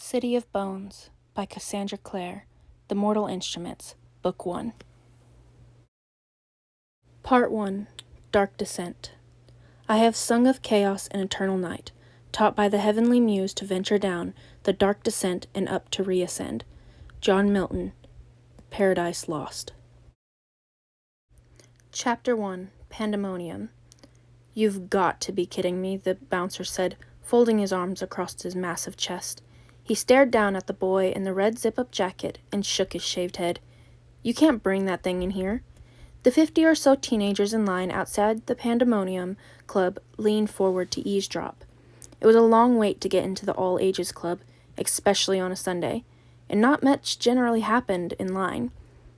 City of Bones by Cassandra Clare, The Mortal Instruments, Book 1. Part 1. Dark Descent. I have sung of chaos and eternal night, taught by the heavenly muse to venture down the dark descent and up to reascend. John Milton, Paradise Lost. Chapter 1. Pandemonium. You've got to be kidding me, the bouncer said, folding his arms across his massive chest. He stared down at the boy in the red zip-up jacket and shook his shaved head. You can't bring that thing in here. The 50 or so teenagers in line outside the Pandemonium Club leaned forward to eavesdrop. It was a long wait to get into the all-ages club, especially on a Sunday, and not much generally happened in line.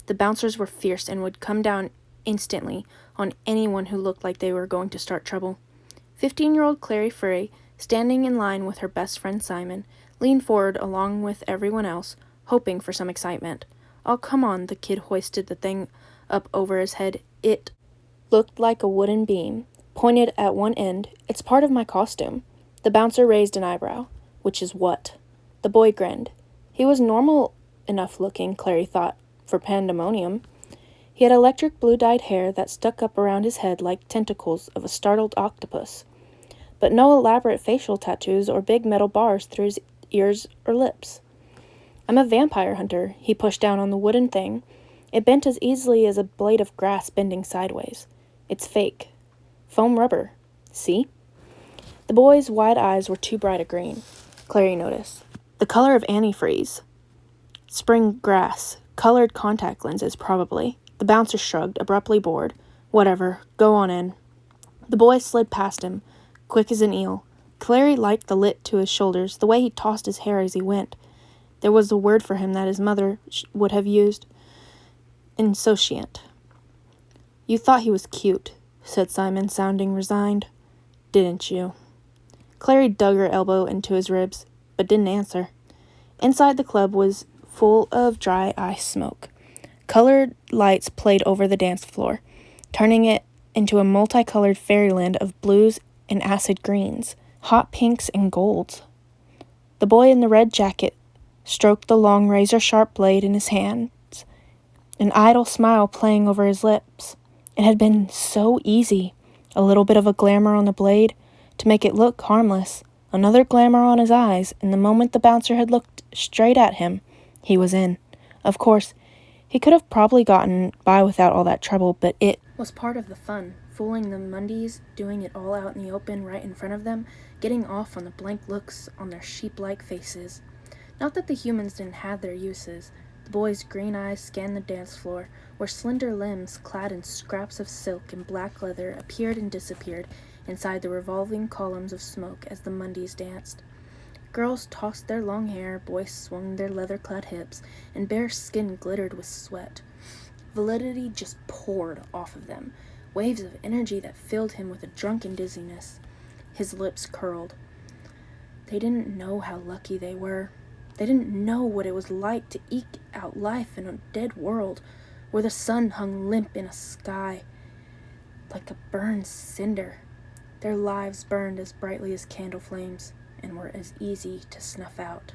The bouncers were fierce and would come down instantly on anyone who looked like they were going to start trouble. 15-year-old Clary, standing in line with her best friend Simon, leaned forward along with everyone else, hoping for some excitement. Oh, come on, the kid hoisted the thing up over his head. It looked like a wooden beam, pointed at one end. It's part of my costume. The bouncer raised an eyebrow. Which is what? The boy grinned. He was normal enough looking, Clary thought, for Pandemonium. He had electric blue-dyed hair that stuck up around his head like tentacles of a startled octopus, but no elaborate facial tattoos or big metal bars through his ears or lips. I'm a vampire hunter. He pushed down on the wooden thing. It bent as easily as a blade of grass bending sideways. It's fake. Foam rubber. See? The boy's wide eyes were too bright a green, Clary noticed. The color of antifreeze. Spring grass. Colored contact lenses, probably. The bouncer shrugged, abruptly bored. Whatever. Go on in. The boy slid past him, quick as an eel. Clary liked the lit to his shoulders, the way he tossed his hair as he went. There was a word for him that his mother would have used. Insouciant. You thought he was cute, said Simon, sounding resigned. Didn't you? Clary dug her elbow into his ribs, but didn't answer. Inside the club was full of dry ice smoke. Colored lights played over the dance floor, turning it into a multicolored fairyland of blues and acid greens, hot pinks and golds. The boy in the red jacket stroked the long razor-sharp blade in his hands, an idle smile playing over his lips. It had been so easy. A little bit of a glamour on the blade to make it look harmless, another glamour on his eyes, and the moment the bouncer had looked straight at him, he was in. Of course, he could have probably gotten by without all that trouble, but it was part of the fun, fooling the Mundies, doing it all out in the open right in front of them, getting off on the blank looks on their sheep-like faces. Not that the humans didn't have their uses. The boy's green eyes scanned the dance floor, where slender limbs clad in scraps of silk and black leather appeared and disappeared inside the revolving columns of smoke as the Mundies danced. Girls tossed their long hair, boys swung their leather-clad hips, and bare skin glittered with sweat. Validity just poured off of them, waves of energy that filled him with a drunken dizziness. His lips curled. They didn't know how lucky they were. They didn't know what it was like to eke out life in a dead world, where the sun hung limp in a sky like a burned cinder. Their lives burned as brightly as candle flames, and were as easy to snuff out.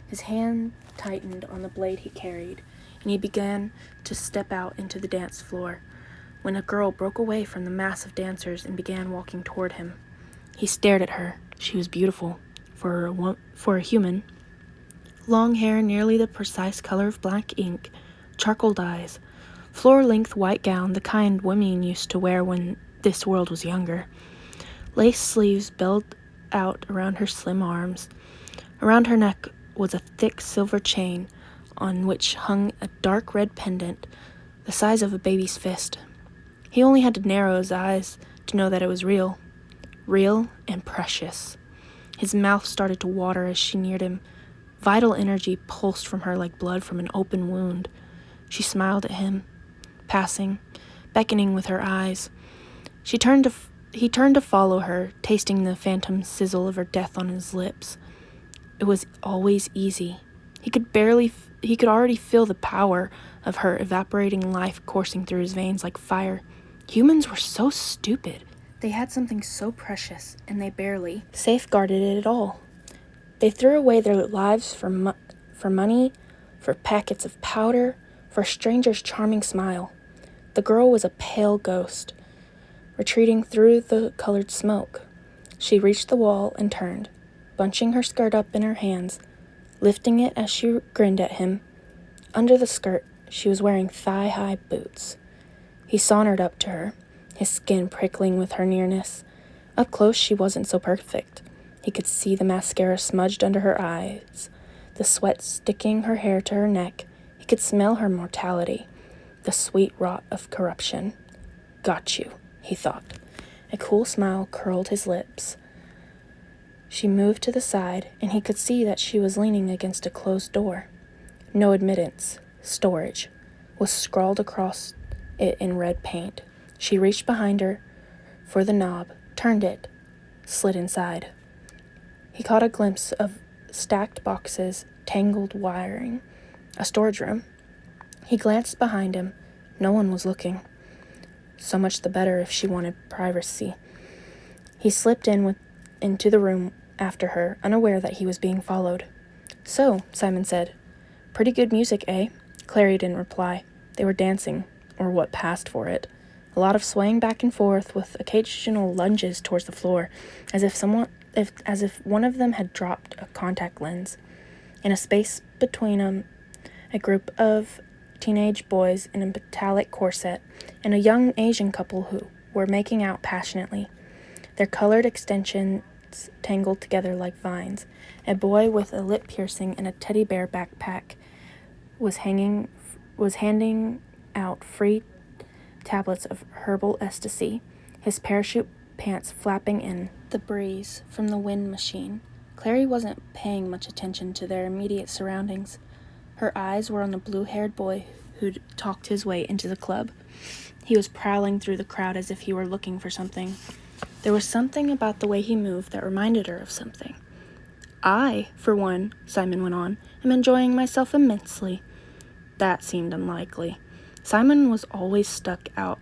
His hand tightened on the blade he carried, and he began to step out into the dance floor, when a girl broke away from the mass of dancers and began walking toward him. He stared at her. She was beautiful, for a human. Long hair nearly the precise color of black ink, charcoal eyes, floor-length white gown, the kind women used to wear when this world was younger. Lace sleeves belled out around her slim arms. Around her neck was a thick silver chain on which hung a dark red pendant the size of a baby's fist. He only had to narrow his eyes to know that it was real and precious. His mouth started to water as she neared him. Vital energy pulsed from her like blood from an open wound. She smiled at him, passing, beckoning with her eyes. He turned to follow her, tasting the phantom sizzle of her death on his lips. It was always easy. He could already feel the power of her evaporating life coursing through his veins like fire. Humans were so stupid. They had something so precious, and they barely safeguarded it at all. They threw away their lives for money, for packets of powder, for a stranger's charming smile. The girl was a pale ghost, retreating through the colored smoke. She reached the wall and turned, bunching her skirt up in her hands, lifting it as she grinned at him. Under the skirt, she was wearing thigh-high boots. He sauntered up to her, his skin prickling with her nearness. Up close, she wasn't so perfect. He could see the mascara smudged under her eyes, the sweat sticking her hair to her neck. He could smell her mortality, the sweet rot of corruption. Got you, he thought. A cool smile curled his lips. She moved to the side, and he could see that she was leaning against a closed door. No admittance, storage, was scrawled across it in red paint. She reached behind her for the knob, turned it, slid inside. He caught a glimpse of stacked boxes, tangled wiring, a storage room. He glanced behind him. No one was looking. So much the better if she wanted privacy. He slipped into the room after her, unaware that he was being followed. "So," Simon said. "Pretty good music, eh?" Clary didn't reply. They were dancing, or what passed for it. A lot of swaying back and forth with occasional lunges towards the floor, as if one of them had dropped a contact lens. In a space between them, a group of teenage boys in a metallic corset and a young Asian couple who were making out passionately, their colored extensions tangled together like vines. A boy with a lip piercing and a teddy bear backpack was handing out free tablets of herbal ecstasy, his parachute pants flapping in the breeze from the wind machine. Clary wasn't paying much attention to their immediate surroundings. Her eyes were on the blue-haired boy who'd talked his way into the club. He was prowling through the crowd as if he were looking for something. There was something about the way he moved that reminded her of something. "I, for one," Simon went on, "am enjoying myself immensely." That seemed unlikely. Simon was always stuck out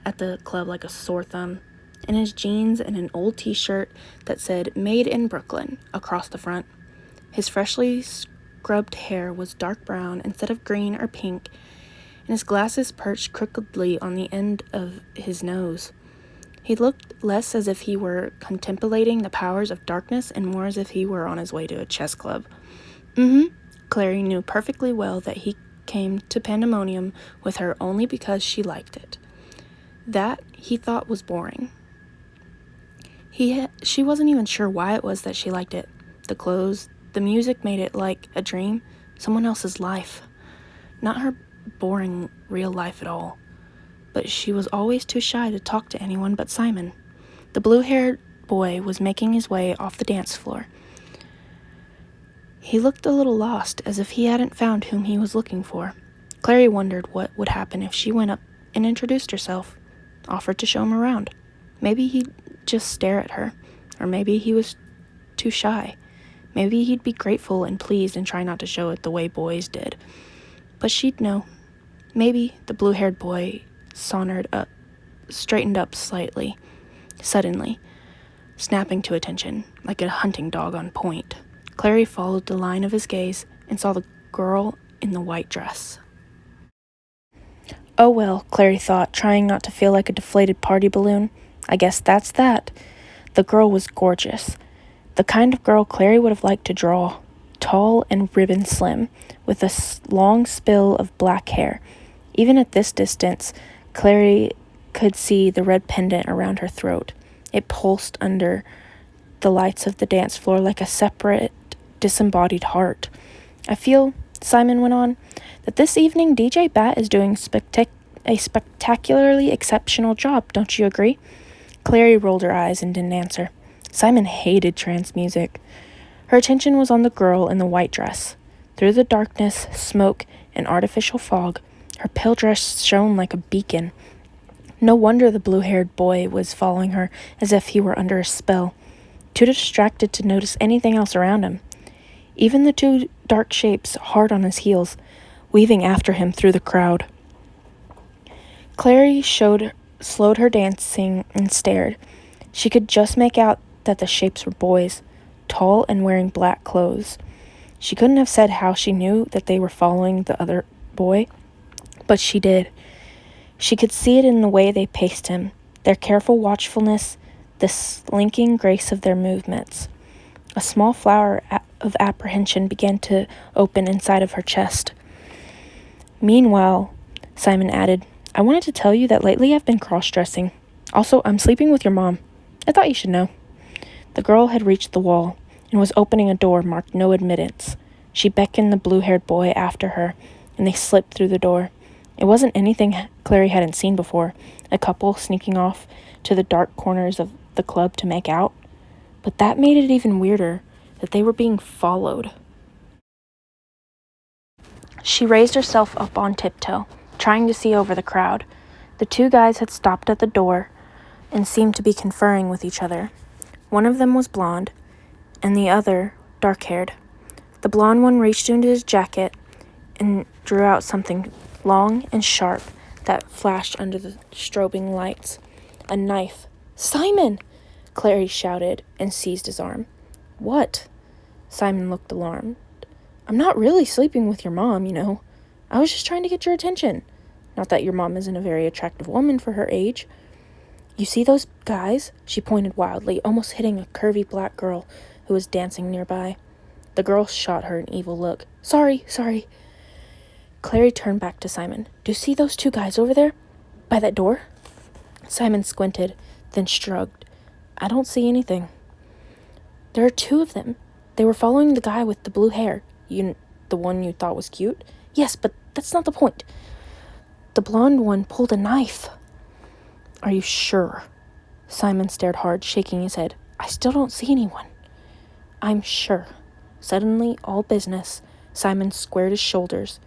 at the club like a sore thumb, in his jeans and an old t-shirt that said "Made in Brooklyn" across the front. His freshly scrubbed hair was dark brown instead of green or pink, and his glasses perched crookedly on the end of his nose. He looked less as if he were contemplating the powers of darkness and more as if he were on his way to a chess club. Clary knew perfectly well that he came to Pandemonium with her only because she liked it. That, he thought, was boring. She wasn't even sure why it was that she liked it. The clothes, the music made it like a dream, someone else's life. Not her boring real life at all. But she was always too shy to talk to anyone but Simon. The blue-haired boy was making his way off the dance floor. He looked a little lost, as if he hadn't found whom he was looking for. Clary wondered what would happen if she went up and introduced herself, offered to show him around. Maybe he'd just stare at her, or maybe he was too shy. Maybe he'd be grateful and pleased and try not to show it the way boys did. But she'd know. Maybe the blue-haired boy straightened up suddenly, snapping to attention, like a hunting dog on point. Clary followed the line of his gaze and saw the girl in the white dress. "Oh well," Clary thought, trying not to feel like a deflated party balloon. "I guess that's that." The girl was gorgeous. The kind of girl Clary would have liked to draw. Tall and ribbon slim, with a long spill of black hair. Even at this distance, Clary could see the red pendant around her throat. It pulsed under the lights of the dance floor like a separate, disembodied heart. "I feel," Simon went on, "that this evening DJ Bat is doing a spectacularly exceptional job, don't you agree?" Clary rolled her eyes and didn't answer. Simon hated trance music. Her attention was on the girl in the white dress. Through the darkness, smoke, and artificial fog, her pale dress shone like a beacon. No wonder the blue-haired boy was following her as if he were under a spell, too distracted to notice anything else around him. Even the two dark shapes hard on his heels, weaving after him through the crowd. Clary slowed her dancing and stared. She could just make out that the shapes were boys. tall and wearing black clothes. She couldn't have said how she knew that they were following the other boy, but she did. She could see it in the way they paced him, their careful watchfulness, the slinking grace of their movements. A small flower of apprehension began to open inside of her chest. Meanwhile, Simon added, I wanted to tell you that lately I've been cross-dressing. Also, I'm sleeping with your mom. I thought you should know. The girl had reached the wall and was opening a door marked no admittance. She beckoned the blue-haired boy after her, and they slipped through the door. It wasn't anything Clary hadn't seen before, a couple sneaking off to the dark corners of the club to make out. But that made it even weirder, that they were being followed. She raised herself up on tiptoe, trying to see over the crowd. The two guys had stopped at the door and seemed to be conferring with each other. One of them was blonde, and the other dark-haired. The blonde one reached into his jacket and drew out something long and sharp that flashed under the strobing lights. A knife. Simon! Clary shouted and seized his arm. What? Simon looked alarmed. I'm not really sleeping with your mom, you know. I was just trying to get your attention. Not that your mom isn't a very attractive woman for her age. You see those guys? She pointed wildly, almost hitting a curvy black girl who was dancing nearby. The girl shot her an evil look. Sorry. Clary turned back to Simon. Do you see those two guys over there? By that door? Simon squinted, then shrugged. I don't see anything. There are two of them. They were following the guy with the blue hair. The one you thought was cute? Yes, but that's not the point. The blonde one pulled a knife. Are you sure? Simon stared hard, shaking his head. I still don't see anyone. I'm sure. Suddenly, all business, Simon squared his shoulders.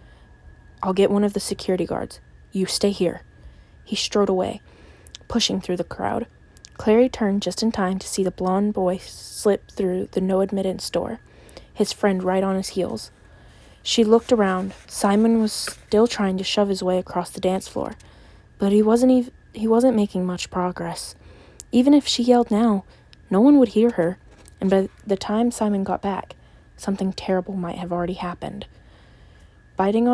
I'll get one of the security guards. You stay here. He strode away, pushing through the crowd. Clary turned just in time to see the blonde boy slip through the no-admittance door, his friend right on his heels. She looked around. Simon was still trying to shove his way across the dance floor, but he wasn't making much progress. Even if she yelled now, no one would hear her, and by the time Simon got back, something terrible might have already happened. Biting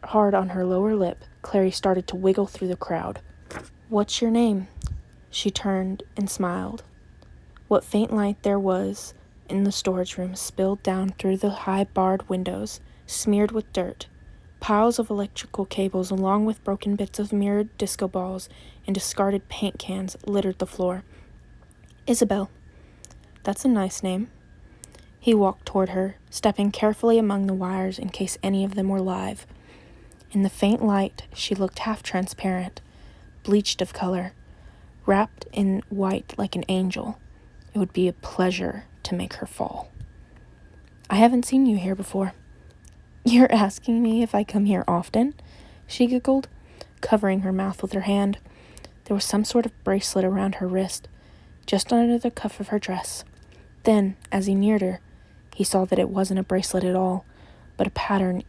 hard on her lower lip, Clary started to wiggle through the crowd. What's your name? She turned and smiled. What faint light there was in the storage room spilled down through the high barred windows, smeared with dirt. Piles of electrical cables along with broken bits of mirrored disco balls and discarded paint cans littered the floor. Isabel. That's a nice name. He walked toward her, stepping carefully among the wires in case any of them were live. In the faint light, she looked half transparent, bleached of color, wrapped in white like an angel. It would be a pleasure to make her fall. I haven't seen you here before. You're asking me if I come here often? She giggled, covering her mouth with her hand. There was some sort of bracelet around her wrist, just under the cuff of her dress. Then, as he neared her, he saw that it wasn't a bracelet at all, but a pattern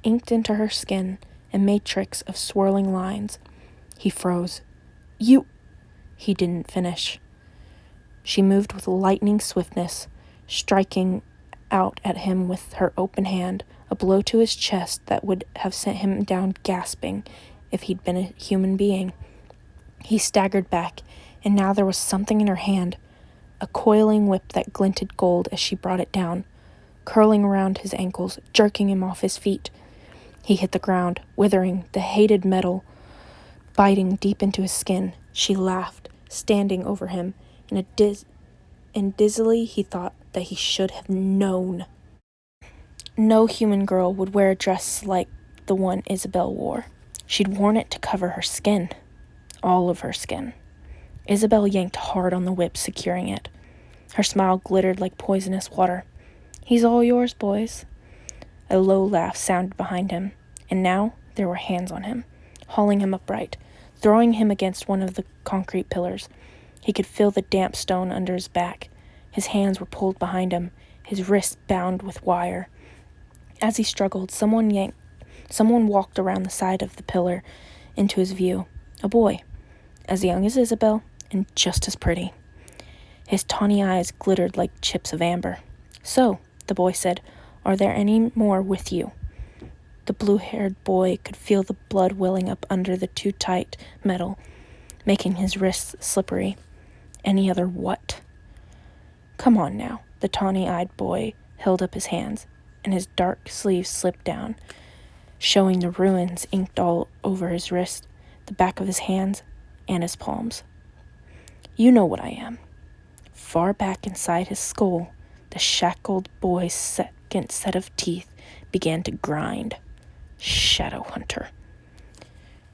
inked into her skin, a matrix of swirling lines. He froze. You... He didn't finish. She moved with lightning swiftness, striking out at him with her open hand, a blow to his chest that would have sent him down gasping if he'd been a human being. He staggered back, and now there was something in her hand, a coiling whip that glinted gold as she brought it down, curling around his ankles, jerking him off his feet. He hit the ground, withering, the hated metal biting deep into his skin. She laughed, standing over him, and dizzily he thought that he should have known. No human girl would wear a dress like the one Isabel wore. She'd worn it to cover her skin, all of her skin. Isabel yanked hard on the whip, securing it. Her smile glittered like poisonous water. He's all yours, boys. A low laugh sounded behind him, and now there were hands on him, hauling him upright, throwing him against one of the concrete pillars. He could feel the damp stone under his back. His hands were pulled behind him, his wrists bound with wire. As he struggled, someone walked around the side of the pillar into his view. A boy, as young as Isabel, and just as pretty. His tawny eyes glittered like chips of amber. "So," the boy said, "are there any more with you?" The blue-haired boy could feel the blood welling up under the too tight metal, making his wrists slippery. "Any other what?" "Come on now." The tawny-eyed boy held up his hands, and his dark sleeves slipped down, showing the runes inked all over his wrist, the back of his hands, and his palms. "You know what I am." Far back inside his skull, the shackled boy's second set of teeth began to grind. "Shadow Hunter,"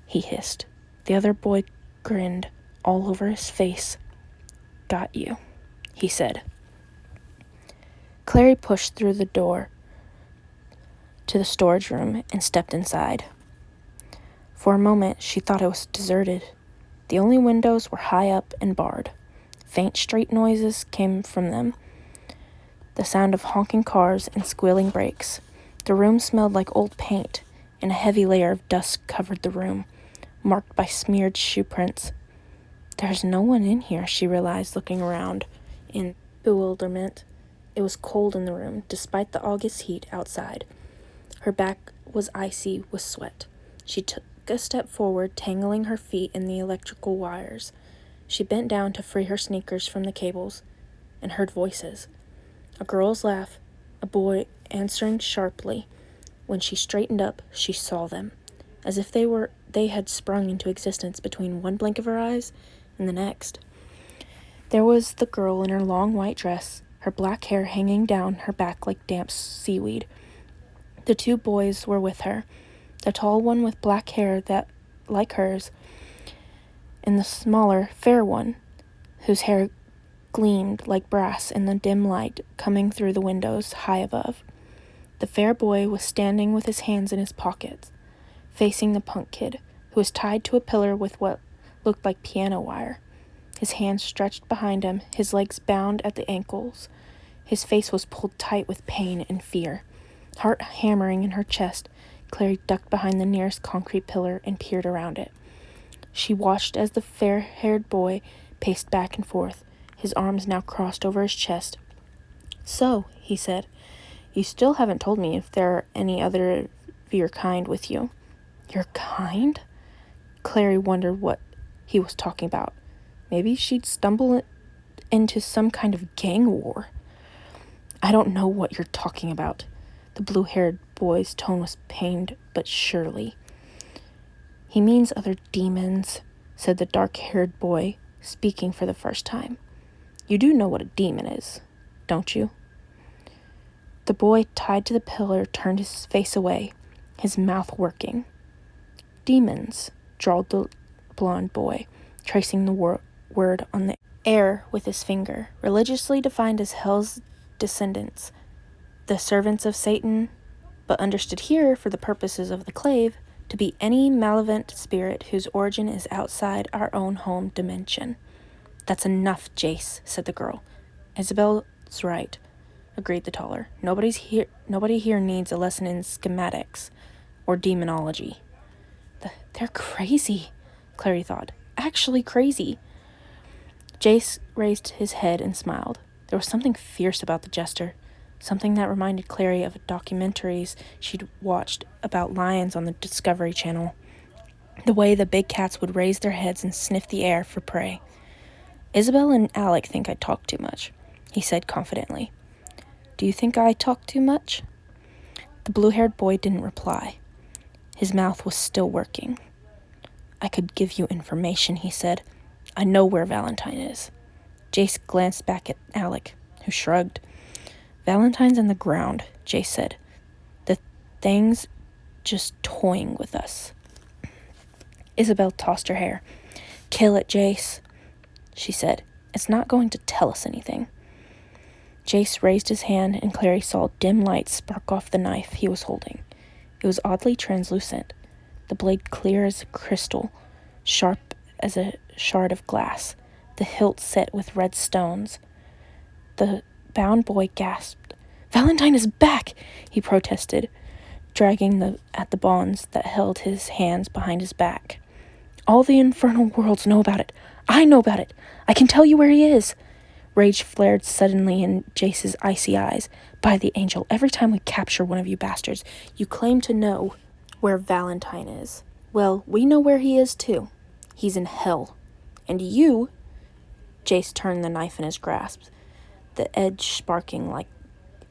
he hissed. The other boy grinned all over his face. "Got you," he said. Clary pushed through the door to the storage room and stepped inside. For a moment, she thought it was deserted. The only windows were high up and barred. Faint street noises came from them, the sound of honking cars and squealing brakes. The room smelled like old paint, and a heavy layer of dust covered the room, marked by smeared shoe prints. "There's no one in here," she realized, looking around in bewilderment. It was cold in the room, despite the August heat outside. Her back was icy with sweat. She took a step forward, tangling her feet in the electrical wires. She bent down to free her sneakers from the cables, and heard voices. A girl's laugh, a boy answering sharply. When she straightened up, she saw them, as if they had sprung into existence between one blink of her eyes and the next. There was the girl in her long white dress, her black hair hanging down her back like damp seaweed. The two boys were with her, the tall one with black hair that, like hers, and the smaller, fair one, whose hair gleamed like brass in the dim light coming through the windows high above. The fair boy was standing with his hands in his pockets, facing the punk kid, who was tied to a pillar with what looked like piano wire. His hands stretched behind him, his legs bound at the ankles. His face was pulled tight with pain and fear. Heart hammering in her chest, Clary ducked behind the nearest concrete pillar and peered around it. She watched as the fair-haired boy paced back and forth, his arms now crossed over his chest. "So," he said, "you still haven't told me if there are any other of your kind with you." "Your kind?" Clary wondered what he was talking about. Maybe she'd stumble into some kind of gang war. "I don't know what you're talking about." The blue-haired boy's tone was pained, but surely. "He means other demons," said the dark-haired boy, speaking for the first time. "You do know what a demon is, don't you?" The boy tied to the pillar turned his face away, his mouth working. "Demons," drawled the blonde boy, tracing the word on the air with his finger, "religiously defined as hell's descendants, the servants of Satan, but understood here, for the purposes of the clave, to be any malevolent spirit whose origin is outside our own home dimension." "That's enough, Jace," said the girl. "Isabel's right," agreed the taller. Nobody here needs a lesson in schematics or demonology." They're crazy," Clary thought. "Actually crazy." Jace raised his head and smiled. There was something fierce about the jester, something that reminded Clary of documentaries she'd watched about lions on the Discovery Channel. The way the big cats would raise their heads and sniff the air for prey. "Isabel and Alec think I talk too much," he said confidently. "Do you think I talk too much?" The blue-haired boy didn't reply. His mouth was still working. "I could give you information," he said. "I know where Valentine is." Jace glanced back at Alec, who shrugged. "Valentine's in the ground," Jace said. "The thing's just toying with us." Isabel tossed her hair. "Kill it, Jace," she said. "It's not going to tell us anything." Jace raised his hand, and Clary saw dim light spark off the knife he was holding. It was oddly translucent, the blade clear as crystal, sharp as a shard of glass, the hilt set with red stones. The bound boy gasped. "Valentine is back!" he protested, dragging at the bonds that held his hands behind his back. "All the infernal worlds know about it. I know about it. I can tell you where he is." Rage flared suddenly in Jace's icy eyes. By the angel, every time we capture one of you bastards, you claim to know where Valentine is. Well, we know where he is too. He's in hell. And you... Jace turned the knife in his grasp, the edge sparking like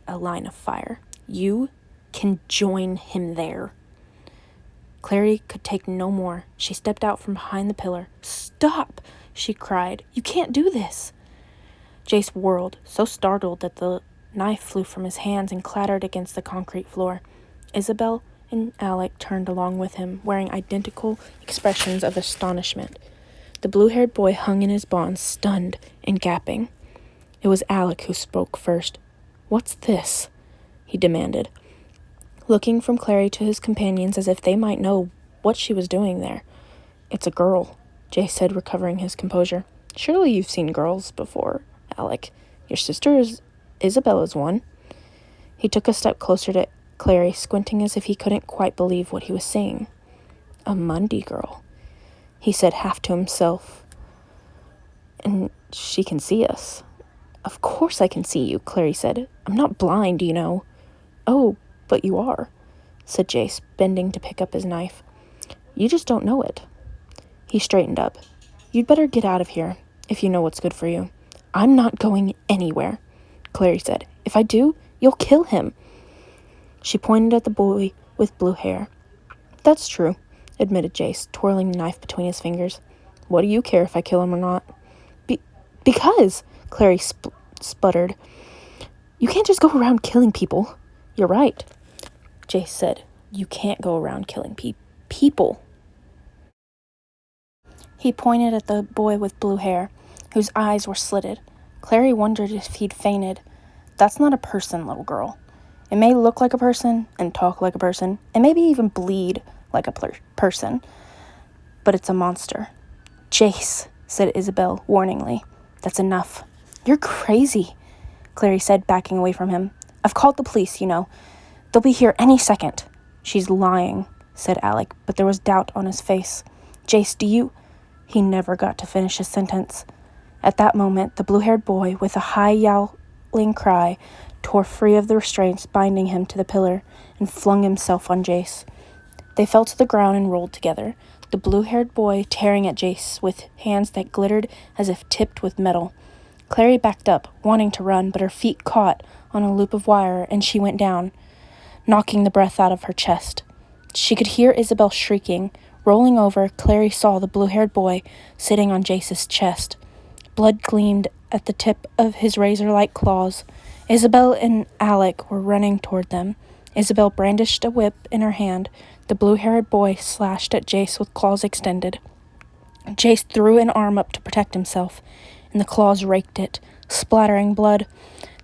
a line of fire. You can join him there. Clary could take no more. She stepped out from behind the pillar. "Stop!" she cried. "You can't do this." Jace whirled, so startled that the knife flew from his hands and clattered against the concrete floor. Isabel and Alec turned along with him, wearing identical expressions of astonishment. The blue-haired boy hung in his bonds, stunned and gaping. It was Alec who spoke first. "What's this?" he demanded, looking from Clary to his companions as if they might know what she was doing there. "It's a girl," Jace said, recovering his composure. "Surely you've seen girls before, Alec. Your sister Isabella's one." He took a step closer to Clary, squinting as if he couldn't quite believe what he was seeing. "A Mundy girl," he said half to himself. "And she can see us." "Of course I can see you," Clary said. "I'm not blind, you know." "Oh, but you are," said Jace, bending to pick up his knife. "You just don't know it." He straightened up. "You'd better get out of here, if you know what's good for you." "I'm not going anywhere," Clary said. "If I do, you'll kill him." She pointed at the boy with blue hair. "That's true," admitted Jace, twirling the knife between his fingers. "What do you care if I kill him or not?" Because, Clary sputtered. "You can't just go around killing people." "You're right," Jace said. "You can't go around killing people." He pointed at the boy with blue hair, whose eyes were slitted. Clary wondered if he'd fainted. "That's not a person, little girl. It may look like a person and talk like a person and maybe even bleed like a person, but it's a monster." "Jace," said Isabel warningly. "That's enough." "You're crazy," Clary said, backing away from him. "I've called the police, you know. They'll be here any second." "She's lying," said Alec, but there was doubt on his face. "Jace, do you—" He never got to finish his sentence. At that moment, the blue-haired boy, with a high yowling cry, tore free of the restraints binding him to the pillar and flung himself on Jace. They fell to the ground and rolled together, the blue-haired boy tearing at Jace with hands that glittered as if tipped with metal. Clary backed up, wanting to run, but her feet caught on a loop of wire and she went down, knocking the breath out of her chest. She could hear Isabel shrieking. Rolling over, Clary saw the blue-haired boy sitting on Jace's chest. Blood gleamed at the tip of his razor-like claws. Isabel and Alec were running toward them. Isabel brandished a whip in her hand. The blue-haired boy slashed at Jace with claws extended. Jace threw an arm up to protect himself, and the claws raked it, splattering blood.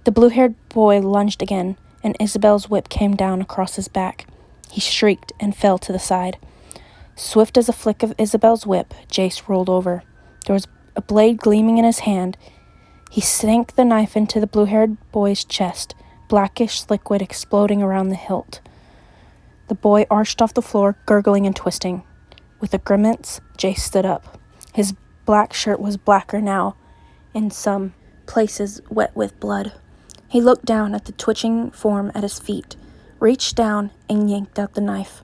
The blue-haired boy lunged again, and Isabel's whip came down across his back. He shrieked and fell to the side. Swift as a flick of Isabel's whip, Jace rolled over. There was a blade gleaming in his hand. He sank the knife into the blue-haired boy's chest, blackish liquid exploding around the hilt. The boy arched off the floor, gurgling and twisting. With a grimace, Jace stood up. His black shirt was blacker now, in some places wet with blood. He looked down at the twitching form at his feet, reached down and yanked out the knife,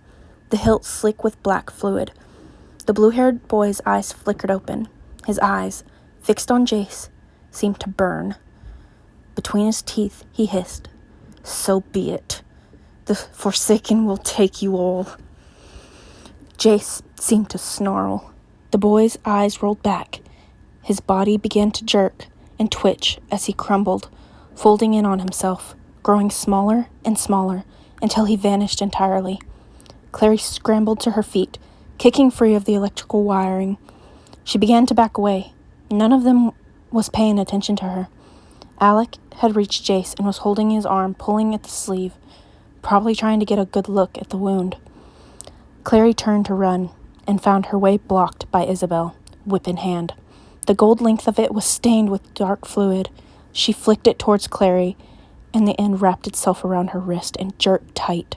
the hilt slick with black fluid. The blue-haired boy's eyes flickered open. His eyes, fixed on Jace, seemed to burn. Between his teeth, he hissed, "So be it. The Forsaken will take you all." Jace seemed to snarl. The boy's eyes rolled back. His body began to jerk and twitch as he crumbled, folding in on himself, growing smaller and smaller until he vanished entirely. Clary scrambled to her feet, kicking free of the electrical wiring. She began to back away. None of them was paying attention to her. Alec had reached Jace and was holding his arm, pulling at the sleeve, probably trying to get a good look at the wound. Clary turned to run and found her way blocked by Isabel, whip in hand. The gold length of it was stained with dark fluid. She flicked it towards Clary, and the end wrapped itself around her wrist and jerked tight.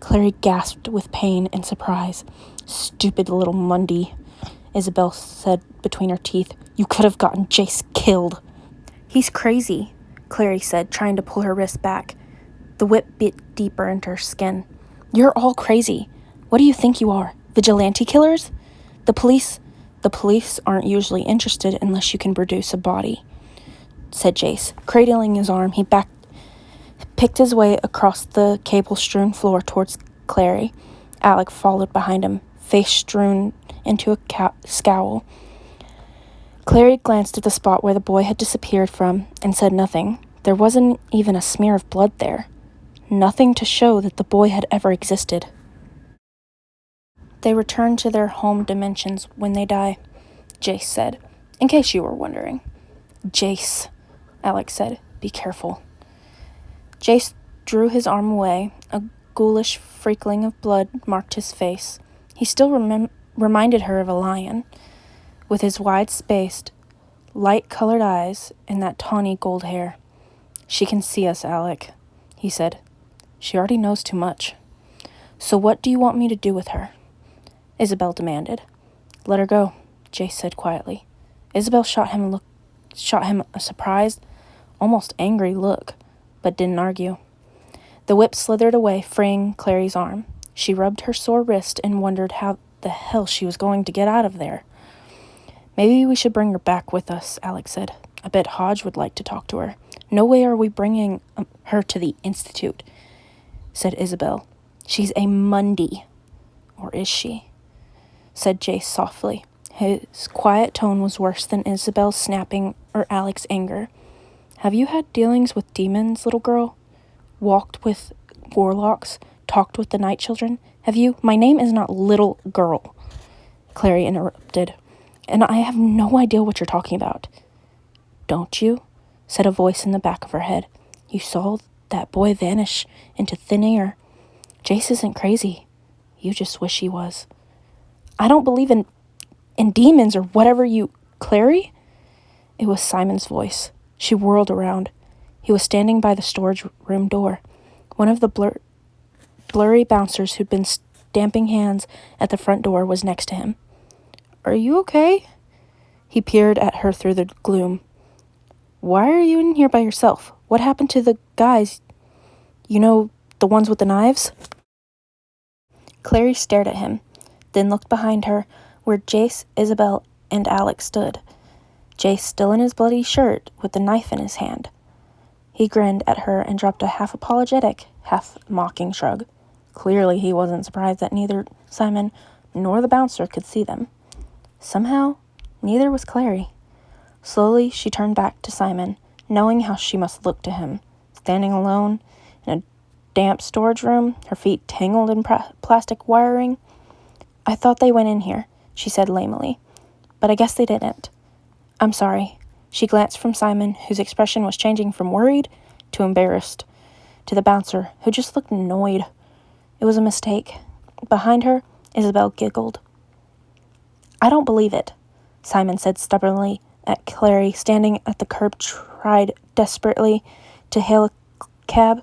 Clary gasped with pain and surprise. "Stupid little Mundy," Isabel said between her teeth. "You could have gotten Jace killed." "He's crazy," Clary said, trying to pull her wrist back. The whip bit deeper into her skin. "You're all crazy. What do you think you are? Vigilante killers? The police aren't usually interested unless you can produce a body," said Jace. Cradling his arm, he picked his way across the cable-strewn floor towards Clary. Alec followed behind him, face strewn into a scowl. Clary glanced at the spot where the boy had disappeared from and said nothing. There wasn't even a smear of blood there. Nothing to show that the boy had ever existed. "They return to their home dimensions when they die," Jace said, "in case you were wondering." "Jace," Alex said, "be careful." Jace drew his arm away. A ghoulish freakling of blood marked his face. He still reminded her of a lion, with his wide-spaced, light-colored eyes and that tawny gold hair. "She can see us, Alec," he said. "She already knows too much." "So what do you want me to do with her?" Isabel demanded. "Let her go," Jace said quietly. Isabel shot him a surprised, almost angry look, but didn't argue. The whip slithered away, freeing Clary's arm. She rubbed her sore wrist and wondered how the hell she was going to get out of there. "Maybe we should bring her back with us," Alex said. "I bet Hodge would like to talk to her." "No way are we bringing her to the Institute," said Isabel. "She's a Mundy." "Or is she?" said Jace softly. His quiet tone was worse than Isabel's snapping or Alex's anger. "Have you had dealings with demons, little girl? Walked with warlocks? Talked with the Night Children? Have you—" "My name is not little girl," Clary interrupted, "and I have no idea what you're talking about." "Don't you?" said a voice in the back of her head. "You saw that boy vanish into thin air. Jace isn't crazy. You just wish he was." "I don't believe in demons or whatever you—" "Clary?" It was Simon's voice. She whirled around. He was standing by the storage room door. One of the blurry bouncers who'd been stamping hands at the front door was next to him. "Are you okay?" He peered at her through the gloom. "Why are you in here by yourself? What happened to the guys? You know, the ones with the knives?" Clary stared at him, then looked behind her, where Jace, Isabel, and Alex stood. Jace still in his bloody shirt, with the knife in his hand. He grinned at her and dropped a half-apologetic, half-mocking shrug. Clearly he wasn't surprised that neither Simon nor the bouncer could see them. Somehow, neither was Clary. Slowly, she turned back to Simon, knowing how she must look to him, standing alone in a damp storage room, her feet tangled in plastic wiring. "I thought they went in here," she said lamely, "but I guess they didn't. I'm sorry." She glanced from Simon, whose expression was changing from worried to embarrassed, to the bouncer, who just looked annoyed. It was a mistake. Behind her, Isabel giggled. "I don't believe it," Simon said stubbornly at Clary, standing at the curb, tried desperately to hail a cab.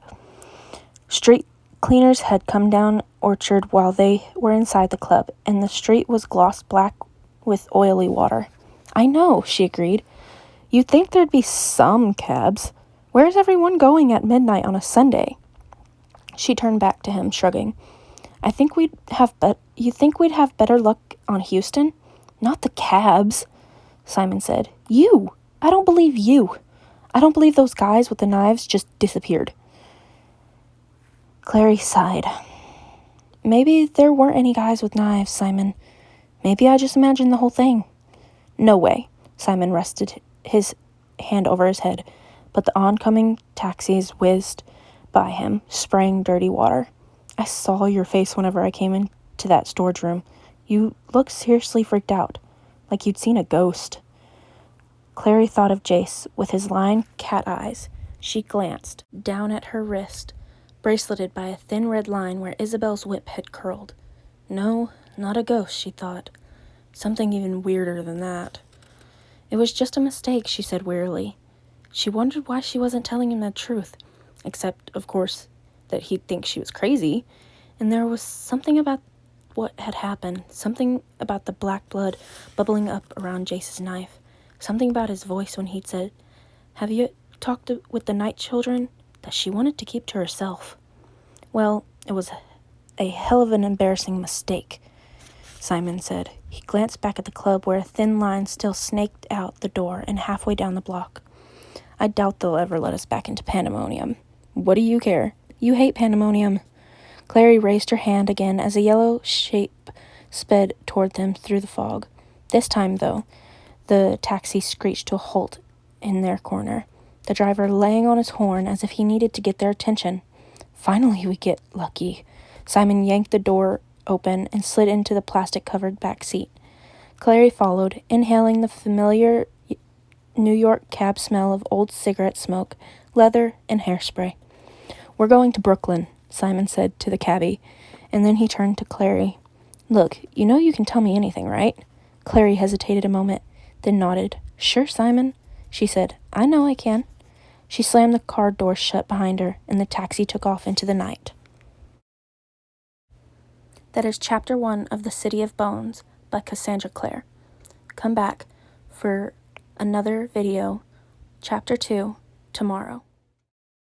Street cleaners had come down Orchard while they were inside the club, and the street was gloss black with oily water. "I know," she agreed. "You'd think there'd be some cabs. Where's everyone going at midnight on a Sunday?" She turned back to him, shrugging. You think we'd have better luck on Houston?" "Not the cabs," Simon said. "You! I don't believe you. I don't believe those guys with the knives just disappeared." Clary sighed. "Maybe there weren't any guys with knives, Simon. Maybe I just imagined the whole thing." "No way." Simon rested his hand over his head, but the oncoming taxis whizzed by him, spraying dirty water. "I saw your face whenever I came into that storage room. You looked seriously freaked out, like you'd seen a ghost." Clary thought of Jace with his lion cat eyes. She glanced down at her wrist, braceleted by a thin red line where Isabel's whip had curled. No, not a ghost, she thought. Something even weirder than that. "It was just a mistake," she said wearily. She wondered why she wasn't telling him the truth, except, of course, that he'd think she was crazy. And there was something about what had happened, something about the black blood bubbling up around Jace's knife, something about his voice when he'd said, Have you talked with the night children? That she wanted to keep to herself. Well, it was a hell of an embarrassing mistake, Simon said. He glanced back at the club where a thin line still snaked out the door and halfway down the block. I doubt they'll ever let us back into Pandemonium. What do you care? You hate Pandemonium. Clary raised her hand again as a yellow shape sped toward them through the fog. This time, though, the taxi screeched to a halt in their corner, the driver laying on his horn as if he needed to get their attention. Finally, we get lucky. Simon yanked the door open and slid into the plastic-covered back seat. Clary followed, inhaling the familiar New York cab smell of old cigarette smoke, leather, and hairspray. We're going to Brooklyn, Simon said to the cabbie, and then he turned to Clary. Look, you know you can tell me anything, right? Clary hesitated a moment, then nodded. Sure, Simon, she said. I know I can. She slammed the car door shut behind her, and the taxi took off into the night. That is Chapter 1 of The City of Bones by Cassandra Clare. Come back for another video, Chapter 2, tomorrow.